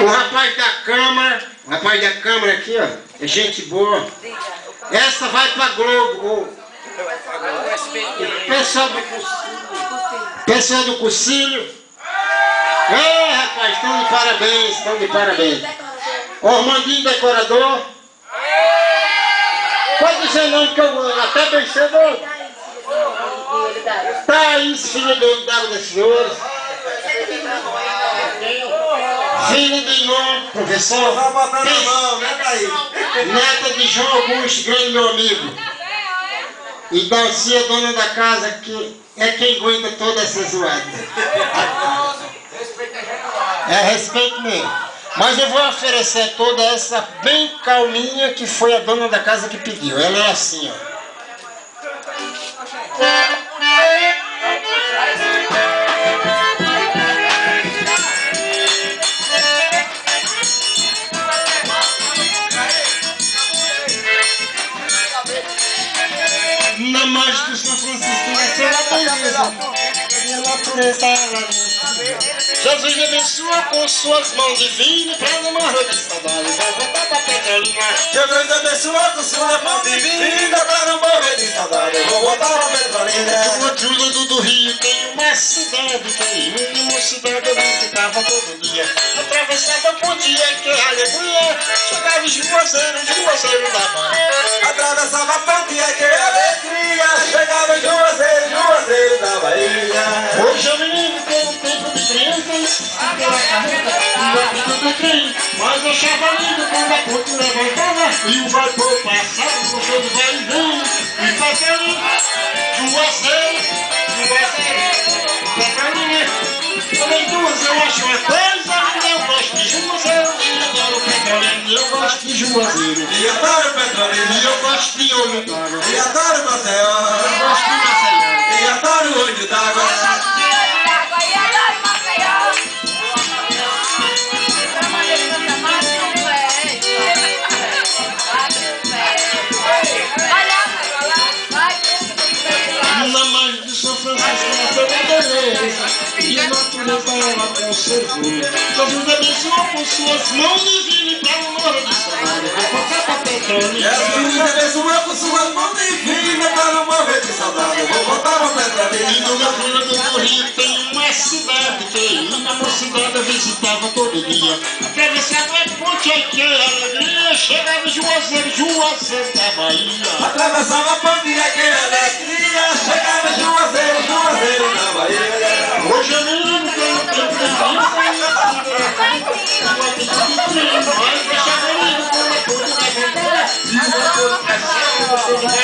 O rapaz da câmara aqui, ó, é gente boa. Essa vai pra Globo. Pessoal do Cursilho. Ei, rapaz, estão de parabéns. Ormandinho Decorador. Pode dizer nome que eu até bem cedo. Thaís, filha do D'Água das Flores. Filha de Inon, professor. Neta de João Augusto, grande meu amigo. E Dalcia, dona da casa, que é quem aguenta toda essa zoada. É respeito mesmo. Mas eu vou oferecer toda essa bem calminha, que foi a dona da casa que pediu. Ela é assim, ó. Na margem do São Francisco nasceu a beleza, e a natureza ela Jesus me abençoa com suas mãos divinas, pra não morrer de saudade, vai voltar pra Petrolina. Jesus me abençoa com suas mãos divinas, pra não morrer de saudade, vou voltar pra Petrolina. Do outro lado do rio tem uma cidade, que uma mocidade eu visitava todo dia. Atravessava a pontinha, que alegria, chegava em Juazeiro da Bahia. Atravessava a pontinha, que alegria, chegava em Juazeiro da Bahia. Hoje eu me lembro que no tempo de criança, pela carreta e o apito do trem, mas achava lindo quando a ponte levantava e o vapor passava no show do vai e vem. E passando Juazeiro, Petrolina. Também duas eu acho uma coisa, eu gosto de Juazeiro e adoro Petrolina. Eu gosto de Juazeiro E adoro Petrolina. e eu gosto de olho d'água. E adoro Maceió. Eu gosto de Maceió. E adoro olho d'água. Na margem de São Francisco nasceu a beleza, e a natureza ela conservou. Jesus abençoou com suas mãos divinas, pra não morrer de saudade, vou voltar pra Petrolina. Jesus me abençoou com suas mãos divinas, pra não morrer de saudade, vou voltar pra E Petrolina. no outro lado do rio tem uma cidade, que na mocidade eu visitava todo dia. Atravessava a ponte, ai que alegria, chegava em Juazeiro da Bahia. Atravessava a pontinha, que alegria, chegava em Juazeiro da Bahia. Hoje eu me lembro que eu não tenho preguiça, mas deixava lindo quando a ponte levantava e o vapor passava no show do vai